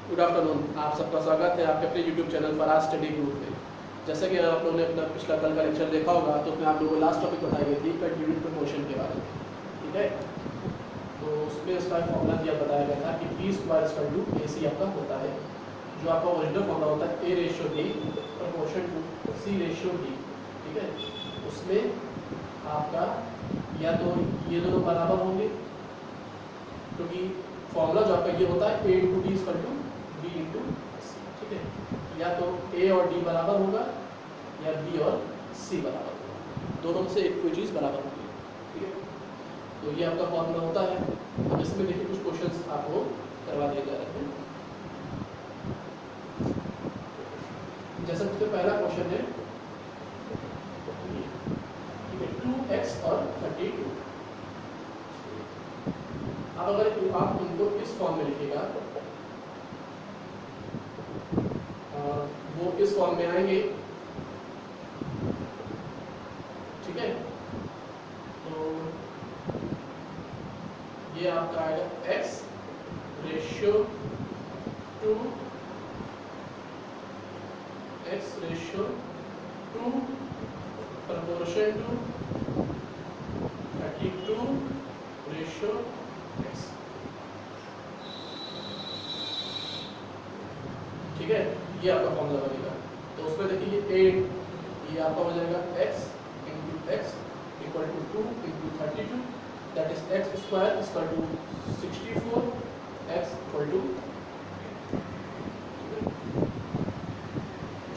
Good afternoon, आप सबका स्वागत है आपके अपने YouTube channel Faraz study group में। जैसे कि आप लोगों ने अपना पिछला कल का लेक्चर देखा होगा, तो उसमें आप लोगों को लास्ट टॉपिक बताई गई थी कंटिन्यूड प्रपोर्शन के बारे में। ठीक है, तो उसमें इसका फॉर्मूला दिया बताया गया था कि P square equal to A C आपका होता है, जो आपका ओरिजिनल फॉर्मूला होता है A ratio D proportion to C ratio D. ठीक है, उसमें आपका या तो ये दोनों बराबर होंगे, क्योंकि फॉर्मूला जो आपका ये होता है A into D equal to B into C. ठीक है, या तो ए और डी बराबर होगा या बी और सी बराबर होगा, दोनों में से एक कोई चीज़ बराबर होगी। ठीक है, तो ये आपका फॉर्मूला होता है। अब इसमें देखिए कुछ क्वेश्चंस आपको करवा दिए जा रहे हैं। जैसे उसमें पहला क्वेश्चन है, ठीक है, 2x और 32। अब अगर आप उनको इस फॉर्म में लिखेगा और वो इस फॉर्म में आएंगे, ठीक है, तो ये आपका आएगा x ratio to proportion to 32 ratio x। ठीक है, ये आपका फॉर्मूला बनेगा। तो उसमें देखिए ये आपका हो जाएगा x into X equal to 2 into 32, that is X square equal to 64, x equal to.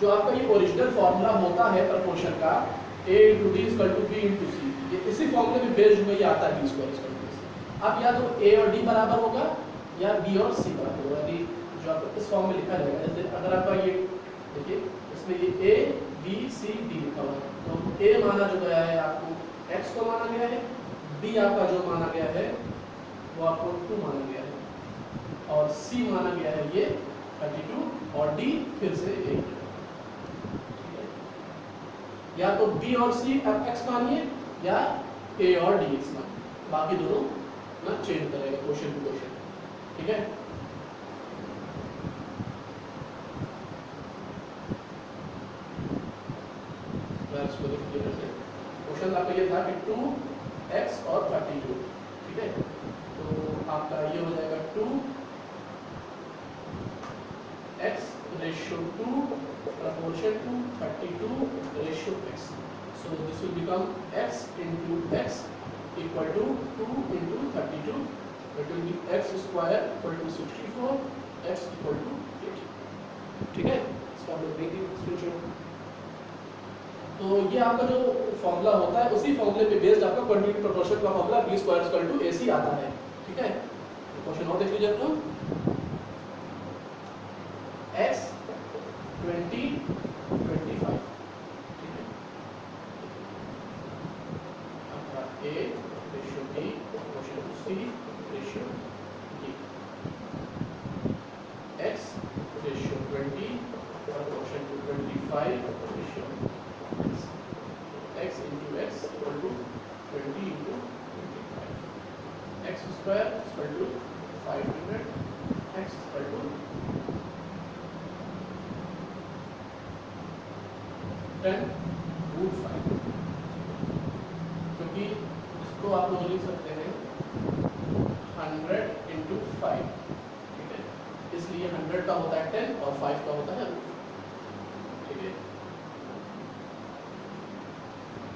जो आपका ये ओरिजिनल फॉर्मूला होता है प्रपोर्शन का a into D equal to B into C, ये इसी फॉर्मूले में बेस्ड हुआ ये आता है D square equal to C. अब या तो a और d बराबर होगा या b और c बराबर होगा। यदि जो आपको इस फॉर्म में लिखा जाएगा, जैसे अगर आपका ये देखिए इसमें ये a b c d लिखा हुआ है, तो a माना जो गया है आपको x को माना गया है, b आपका जो माना गया है वो आपको 2 माना गया है, और c माना गया है ये 32, और d फिर से 8। या तो b और c आप x मानिए या a और d x मानिए, बाकी दोनों ना चेंज करेगा क्वेश्चन टू क्वेश्चन। ठीक है, क्वेश्चन आपका ये था कि 2x और 32। ठीक है, तो आपका ये हो जाएगा 2x ratio 2 proportion to 32 ratio x. So this will become x into x equal to 2 into 32. That will be x square equal to 64, x equal to 8. ठीक है, इसका हम लोग देखेंगे स्क्रीनशॉट। तो ये आपका जो फॉर्मूला होता है उसी फॉर्मूले पे बेस्ड आपका क्वाड्रेटिक प्रोपोर्शन का formula b square equal to ac आता है। ठीक है, क्वेश्चन और देख लीजिए आप लोग। x 20 25, ठीक है, आपका a ratio b proportion to c ratio d, x ratio 20 proportion to 25 ratio x into x equal to 20 into 25, x square equal to 500, x equal to 10 root 5, क्योंकि इसको आप लोग लिख सकते हैं 100 into 5। ठीक है, इसलिए 100 का होता है 10 और 5 का होता है रूट। ठीक है,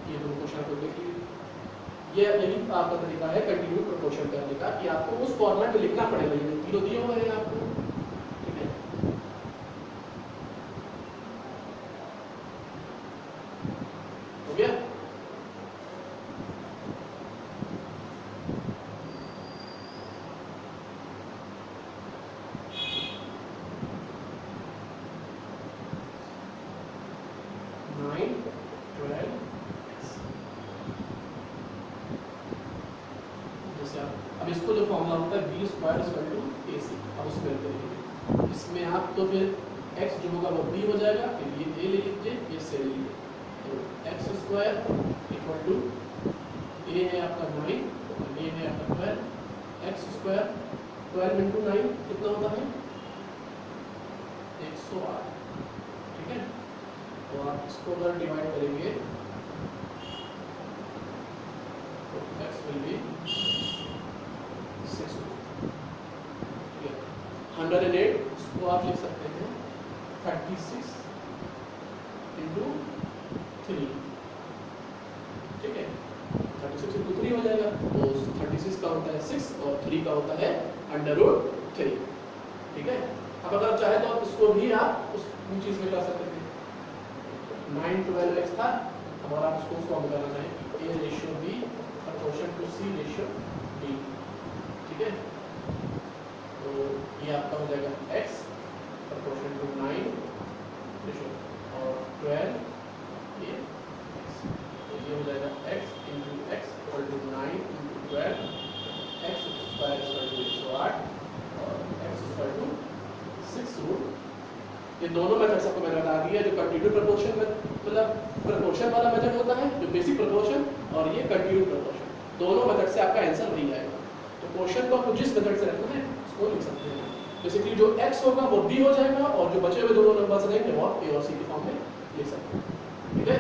ये दोनों क्वेश्चन आपको देख लीजिए। ये यही आपका तरीका है कंटिन्यू प्रपोर्शन करने का, कि आपको उस फॉर्मेट में लिखना पड़ेगा। ये तीनों दिए हुए हैं आपको। ठीक है, हो गया। अब इसको जो फॉर्मूला होता है b square equal to ac, अब उसमें करेंगे। इसमें आप तो फिर x जो होगा वो b हो जाएगा, फिर ये a ले लीजिए, ये से ले लीजिए, तो x square equal to a है आपका 9 और ये है आपका 12, x स्क्वायर 12 इंटू 9 कितना होता है 108, ठीक है। तो आप इसको अगर डिवाइड करेंगे तो x विल बी 6, 108 इसको आप लिख सकते हैं 36 इंटू 3, ठीक है। 36 इंटू 3 हो जाएगा, तो 36 का होता है 6 और 3 का होता है √3, ठीक है। अब अगर चाहे तो इसको भी आप उस चीज़ में कर सकते थे, 9 12x था, अब अगर आप इसको फॉर्म करना चाहें A ratio B proportion to C ratio B, ठीक है। तो ये आपका हो जाएगा x proportion to 9 रेशियो और 12 ये x, तो ये हो जाएगा x into x equal to 9 into 12 x square equal to 108 और x equal to 6 ये दोनों मेथड्स आपको मैंने बता दिया, जो कंटिन्यूड प्रोपोर्शन में मतलब प्रोपोर्शन वाला मेथड होता है, जो बेसिक प्रोपोर्शन, और ये कंटिन्यूड प्रोपोर्शन, दोनों मेथड से आपका आंसर वही आएगा। तो क्वेश्चन को आपको जिस मेथड से रखना है उसको लिख सकते हैं। बेसिकली जो x होगा वो b हो जाएगा और जो बचे हुए दोनों नंबर्स रहेंगे वो a और c के फॉर्म में लिख सकते हैं, ठीक है।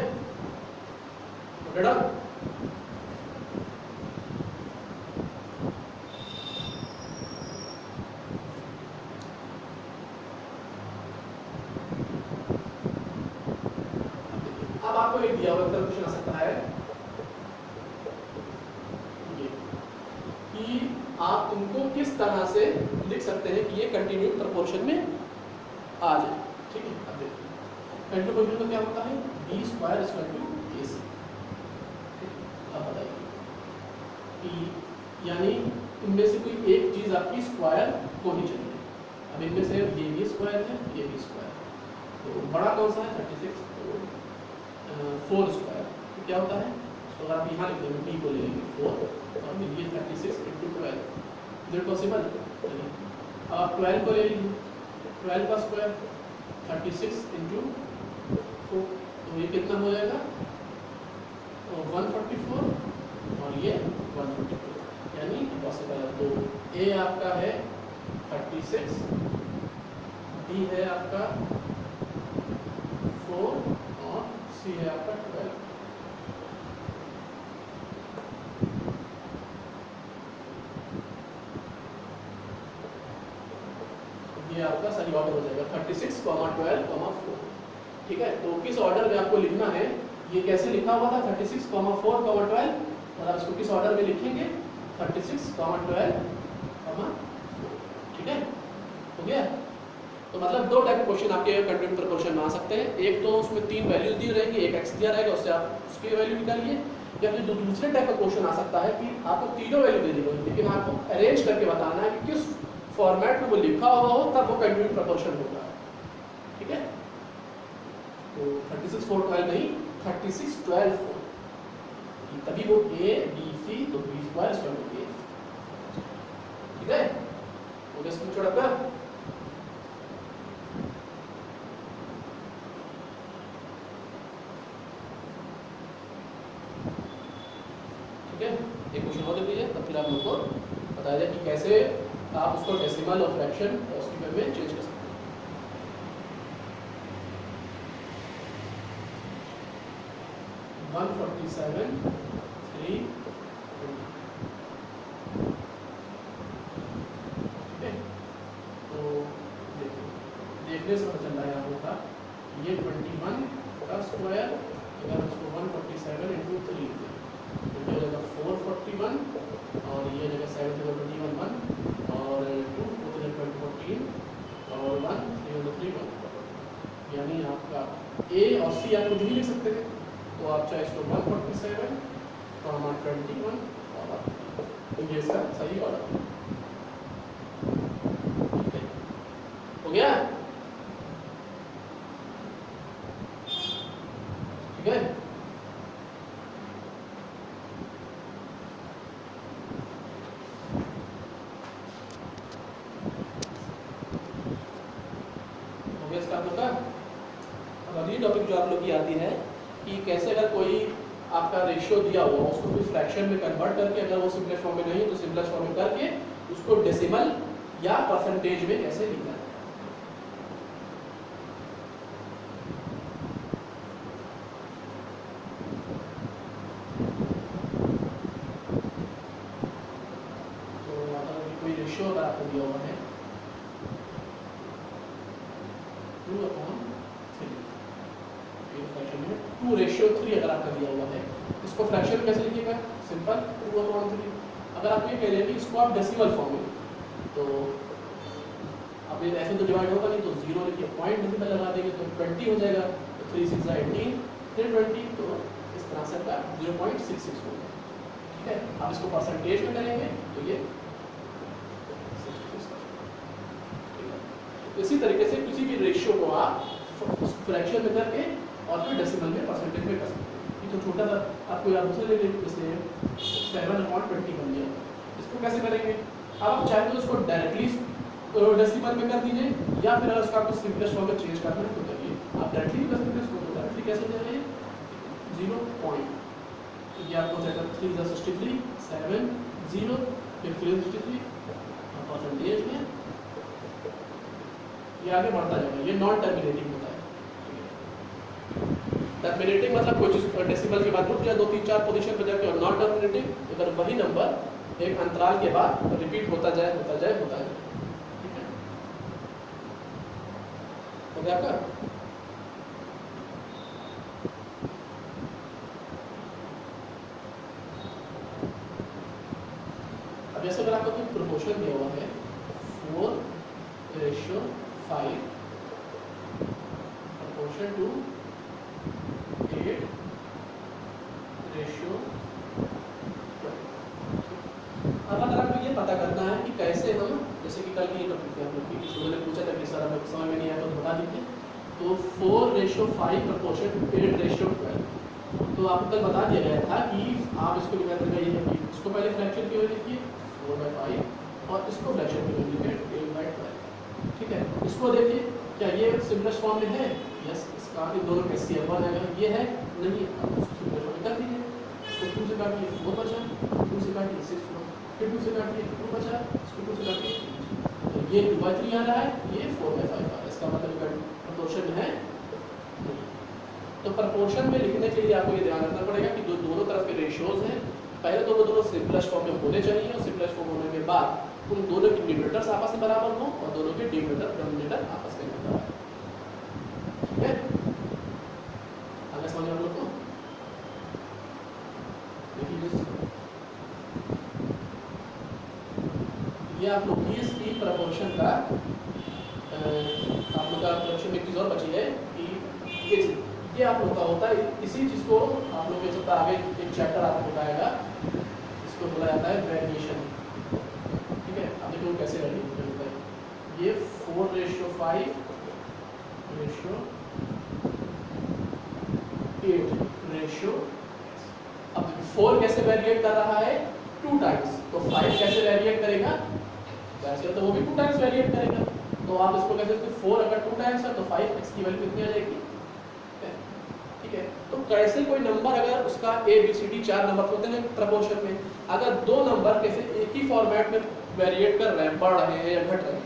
बेटा अब आपको एक दिया हुआ क्वेश्चन आ सकता है ये कि आप इनको किस तरह से लिख सकते हैं कि ये कंटिन्यूड प्रोपोर्शन में आ जाए, ठीक है। अब देखिए कंटिन्यूड प्रोपोर्शन में क्या होता है, b square equal to ac, अब बताइए कि यानी इनमें से कोई एक चीज आपकी स्क्वायर होनी चाहिए। अब इनमें से ये भी स्क्वायर है, ये भी स्क्वायर है, तो बड़ा कौन सा है 36, 4 स्क्वायर, तो क्या होता है तो अगर आप यहाँ लिख देंगे b को ले लेंगे 4 और फिर ये 36 इंटू 12, इज इट पॉसिबल। अब आप 12 को ले लीजिए, 12 का स्क्वायर 36 इंटू 4, तो ये कितना हो जाएगा 144 और ये 144, यानी पॉसिबल है। तो a आपका है 36, b है आपका 4 और c है आपका 12। ये आपका सही ऑर्डर हो जाएगा 36, 12, 4, ठीक है। तो किस ऑर्डर में आपको लिखना है, ये कैसे लिखा हुआ था 36, 4, 12, और आप इसको किस ऑर्डर में लिखेंगे 36, 12, 4, ठीक है, हो गया। तो मतलब दो टाइप के क्वेश्चन आपके कंटिन्यूड प्रोपोर्शन में आ सकते हैं, एक तो उसमें 3 वैल्यूज दी रहेंगी, एक x दिया रहेगा, उससे आप उसकी वैल्यू निकालिए, या फिर दूसरे टाइप का क्वेश्चन आ सकता है कि आपको तीनों वैल्यू दे दी गई, लेकिन आपको अरेंज करके बताना है कि किस फॉर्मेट में वो लिखा हुआ हो तब वो कंटिन्यूड प्रोपोर्शन होगा, ठीक है। तो 36, 4, 12 नहीं, 36, 12, 4, तभी वो a b c, तो b square equal to a, ठीक है। हो गया इसको छोड़ आपका, ठीक है। एक क्वेश्चन और दे दीजिए, तब फिर आप लोग को बताया जाए कि कैसे आप उसको डेसिमल और फ्रैक्शन और उसकी में चेंज कर सकते हैं। 147, 3, ठीक है। तो देखने से पता चल रहा है आप लोग का ये 21 का स्क्वायर, अगर उसको 147 इंटू 3 तो ये हो जाएगा 441 और ये जगह 7 21 1 और 2 14 और 1 3 1, यानी आपका a और c आप कुछ भी लिख सकते हैं, तो आप चाहे इसको 147, 21 और तो ये इसका सही ऑर्डर हो गया, ठीक है। इसका आप लोग का अब अगली टॉपिक जो आप लोग की आती है कि कैसे अगर कोई आपका रेशियो दिया हुआ उसको कोई फ्रैक्शन में कन्वर्ट करके, अगर वो सिंपलेस्ट फॉर्म में नहीं तो सिंपलेस्ट फॉर्म में करके उसको डेसिमल या परसेंटेज में कैसे लिखना है, 2/3 फ्रैक्शन में 2:3 अगर आपका दिया हुआ है, इसको फ्रैक्शन में कैसे लिखिएगा? सिंपल 2/3। अगर आप ये कह रहे हैं कि इसको आप डेसिमल फॉर्म में, तो अब ये ऐसे तो डिवाइड होगा नहीं, तो 0 लिखिए, पॉइंट डेसिमल लगा देंगे तो 20 हो जाएगा, तो 3 6 18, फिर 20, तो इस तरह से आपका 0.66 होगा। ठीक है, आप इसको परसेंटेज में करेंगे तो ये 66। ठीक है, इसी तरीके से किसी भी रेशियो को आप फ्रैक्शन में करके और फिर डेसिमल में परसेंटेज में कर सकते हैं। ये तो छोटा सा आपको याद हो सकता है, जैसे 7/20 बन गया, इसको कैसे करेंगे? अब आप चाहे तो इसको डायरेक्टली डेसिमल में कर दीजिए, या फिर अगर उसका आपको सिंपलेस्ट फॉर्म में चेंज करना है तो करिए। आप डायरेक्टली भी कर सकते हैं, इसको डायरेक्टली कैसे दे रहे हैं? 0 पॉइंट, ये आपको जाएगा 3 × 63 7 0, फिर 3 × 63 परसेंटेज में ये आगे बढ़ता जाएगा। ये नॉन टर्मिनेटिंग होता है। टर्मिनेटिंग मतलब कोई चीज डेसिमल के बाद रुक जाए 2 3 4 पोजीशन पे जाके, और नॉन टर्मिनेटिंग अगर वही नंबर एक अंतराल के बाद रिपीट होता जाए। ठीक है, हो गया आपका? अब जैसे अगर आपको कोई प्रोपोर्शन दिया हुआ है 4:5 proportion to 8:12। अब अगर आपको ये पता करना है कि कैसे हम, जैसे कि कल की टॉपिक थी आप लोग की, उन्होंने पूछा था कि सर हमें समझ में नहीं आया तो बता दीजिए, तो 4:5 proportion to 8:12। तो आपको कल बता दिया गया था कि आप इसको क्या करेंगे, ये है कि इसको पहले फ्रैक्शन की वजह लिखिए 4/5 और इसको फ्रैक्शन की वजह लिखिए 8/12। ठीक है, इसको देखिए क्या ये सिंपलेस्ट फॉर्म में है? यस, इसका इन दोनों का CF1 है, ये है नहीं, अब उसको सिंपलेस्ट फॉर्म में कर दीजिए। इसको 2 से काटिए 4 बचा, 2 से काटिए 6 हुआ, फिर 2 से काटिए 2 बचा, इसको 2 से काटिए, तो ये 2/3 आ रहा है, ये 4/5 आ रहा है। इसका मतलब प्रोपोर्शन है नहीं। तो प्रोपोर्शन में लिखने के लिए आपको ये ध्यान रखना पड़ेगा कि जो दोनों तरफ के रेशियोज हैं, पहले तो वो दोनों सिंपलेस्ट फॉर्म में होने चाहिए, और सिंपलेस्ट फॉर्म होने के बाद उन दोनों के न्यूमरेटर्स आपस में बराबर हो और दोनों के डिनोमिनेटर आपस में बराबर। ठीक है, आगे समझ आप लोग को? देखिए ये आप लोग की प्रोपोर्शन का आप लोग का प्रोपोर्शन में एक चीज़ और बची है कि ये आप लोग का होता है, इसी चीज़ को आप लोग के सकता आगे एक चैप्टर आपको बताएगा, इसको बोला जाता है वेरिएशन। ठीक है, आप देखो कैसे वेरिएशन होता है। ये 4:5 8 अब 4 कैसे वेरिएट कर रहा है? 2 टाइम्स, तो 5 कैसे वेरिएट करेगा? वैसे तो वो भी 2 टाइम्स वेरिएट करेगा, तो आप इसको कैसे सकते? 4 अगर 2 टाइम्स है तो 5x की वैल्यू कितनी आ जाएगी? ठीक है, तो कैसे कोई नंबर अगर उसका ABCD 4 नंबर होते हैं प्रोपोर्शन में, अगर 2 नंबर कैसे एक ही फॉर्मेट में वेरिएट कर रहे हैं, बढ़ रहे हैं या घट रहे हैं,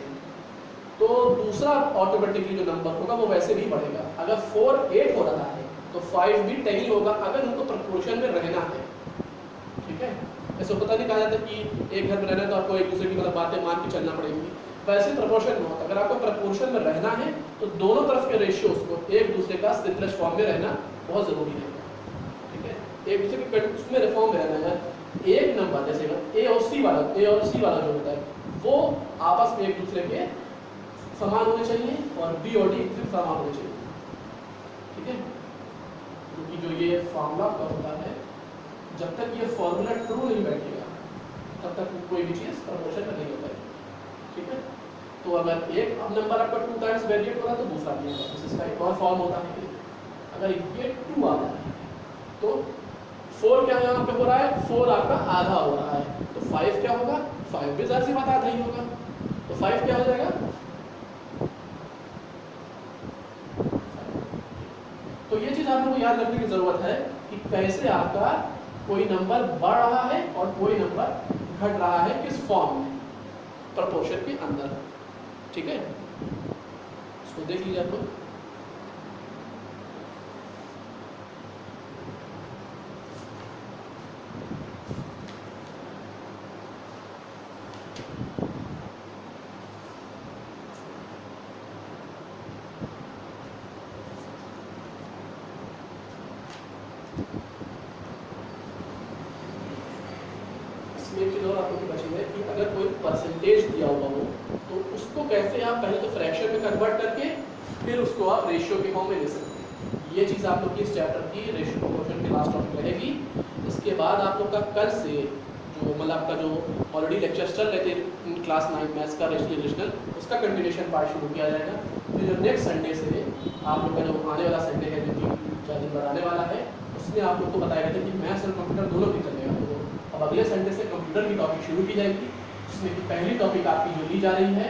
तो दूसरा ऑटोमेटिकली जो नंबर होगा वो वैसे भी बढ़ेगा। अगर 4 8 हो रहा है तो 5 भी 10 ही होगा, अगर उनको प्रोपोर्शन में रहना है। ठीक है, ऐसे पता नहीं कहा जाता कि एक घर में रहना है तो आपको एक दूसरे की मतलब बातें मान के चलना पड़ेगी, वैसे प्रोपोर्शन में होता है। अगर आपको प्रोपोर्शन में रहना है तो दोनों तरफ के रेशियोज को एक दूसरे का सिंपलेस्ट फॉर्म में रहना बहुत जरूरी है। ठीक है, एक दूसरे के उसमें रिफॉर्म में रहना है। एक नंबर जैसे A और C वाला जो होता है वो आपस में एक दूसरे के समान होने चाहिए, और B और D समान होने चाहिए। ठीक है, क्योंकि जो ये फॉर्मूला का होता है, जब तक ये फॉर्मूला ट्रू नहीं बैठेगा तब तक कोई भी चीज़ प्रोपोर्शन में नहीं होता है। ठीक है, तो अगर एक नंबर आपका 2 टाइम्स वेरिएट हो रहा है तो दूसरा भी होगा, इसका एक और फॉर्म होता है। अगर ये 2 आ रहा है तो 4 क्या यहाँ पे हो रहा है? 4 आपका आधा हो रहा है, तो 5 क्या होगा? 5 भी ज़ाहिर सी बात आधा ही होगा, तो 5 क्या हो जाएगा? तो ये चीज़ आप लोगों को याद रखने की ज़रूरत है कि कैसे आपका कोई नंबर बढ़ रहा है और कोई नंबर घट रहा है, किस फॉर्म में, प्रोपोर्शन के अंदर। ठीक है, इसको देख लीजिए आप लोग। परसेंटेज दिया होगा वो, तो उसको कैसे आप पहले तो फ्रैक्शन में कन्वर्ट करके फिर उसको आप रेशियो के फॉर्म में ले सकते हैं। ये चीज़ आप लोग की इस चैप्टर की रेशियो प्रोपोर्शन के लास्ट टॉपिक रहेगी। इसके बाद आप लोग का कल से जो मतलब आपका जो ऑलरेडी लेक्चर्स चल रहे थे क्लास 9 मैथ्स का रेशनल, उसका कंटिन्यूशन पार्ट शुरू किया जाएगा। फिर जो नेक्स्ट संडे से आप लोग का जो आने वाला संडे है, जो कि 4 दिन बाद आने वाला है, उसमें आप लोग को बताया गया था कि मैथ्स और कंप्यूटर दोनों की चलेगा। तो अब अगले संडे से कंप्यूटर की टॉपिक शुरू की जाएगी, जिसमें कि पहली टॉपिक आपकी जो ली जा रही है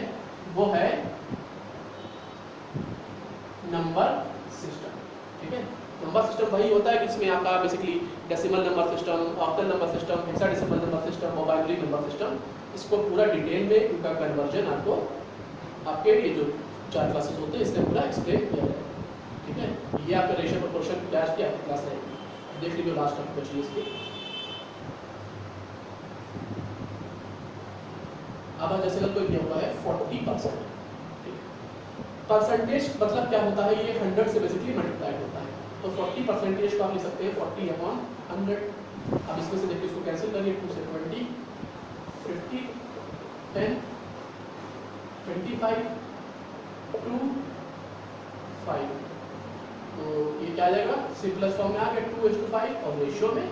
वो है नंबर सिस्टम। ठीक है, नंबर सिस्टम वही होता है कि इसमें आपका basically decimal number system, octal number system, hexadecimal number system और बाइनरी नंबर सिस्टम, इसको पूरा डिटेल में इनका कन्वर्जन आपको आपके ये जो 4 क्लासेस होते हैं इससे पूरा एक्सप्लेन किया जाएगा। ठीक है, ये आपका रेशियो प्रोपोर्शन क्लास की आपकी क्लास रहेगी। देख लीजिए लास्ट टॉपिक बची इसकी। अब जैसे कोई दिया हुआ है 40%, परसेंटेज मतलब क्या होता है, ये 100 से बेसिकली मल्टीप्लाइड होता है। तो 40% को आप लिख सकते हैं 40/100। अब इसमें से देखिए इसको कैंसिल करिए, 2 से 20, 50, 10, 25, 2, 5। तो ये क्या आ जाएगा, सिंपलेस्ट फॉर्म में आ गया 2:5 और रेशियो में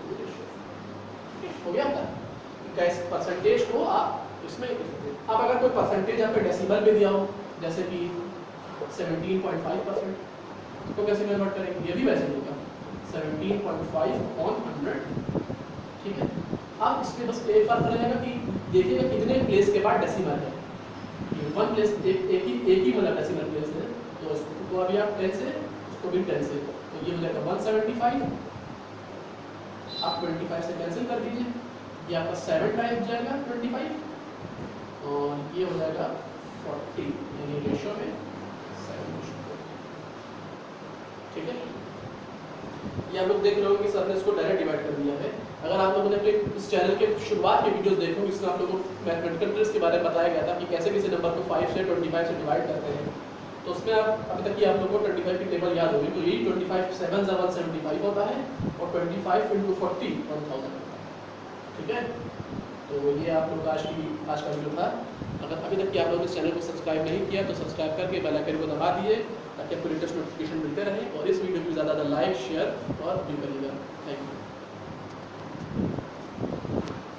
2:5 हो गया था। कैसे परसेंटेज को आप इसमें, अब अगर कोई परसेंटेज आपके डेसिमल में दिया हो जैसे कि 17.5%, इसको कैसे कन्वर्ट करेंगे, ये भी वैसे होगा 17.5/100। ठीक है, अब इसमें बस एक बार करेगा कि देखिएगा कितने प्लेस के बाद डेसिमल है। ये 1 प्लेस एक ही मतलब डेसिमल प्लेस है, तो इसको अभी आप 10 से, इसको भी 10 से, तो ये हो जाएगा 175। आप 25 से कैंसिल कर दीजिए, ये आपका 7 टाइम्स जाएगा 25 और ये हो जाएगा 40, यानी रेशियो में 7:4। ठीक है, ये आप लोग देख रहे हो कि सर ने इसको डायरेक्ट डिवाइड कर दिया है। अगर आप लोगों ने अपने इस चैनल के शुरुआत के वीडियोस देखो, इसमें आप लोगों को मैथमेटिकल ट्रिक्स के बारे में बताया गया था कि कैसे किसी नंबर को 5 से 25 से डिवाइड करते हैं। तो उसमें आप अभी तक की आप लोगों को 25 की टेबल याद होगी, तो यही 25 7 × 175 होता है और 25 × 40 1000 होता है। ठीक है, तो ये आप लोग आज का वीडियो था। अगर अभी तक कि आप लोगों ने इस चैनल को सब्सक्राइब नहीं किया तो सब्सक्राइब करके बेल आइकन को दबा दिए ताकि आपको लेटेस्ट नोटिफिकेशन मिलते रहे, और इस वीडियो को ज़्यादा लाइक, शेयर और व्यू करिएगा। Thank you.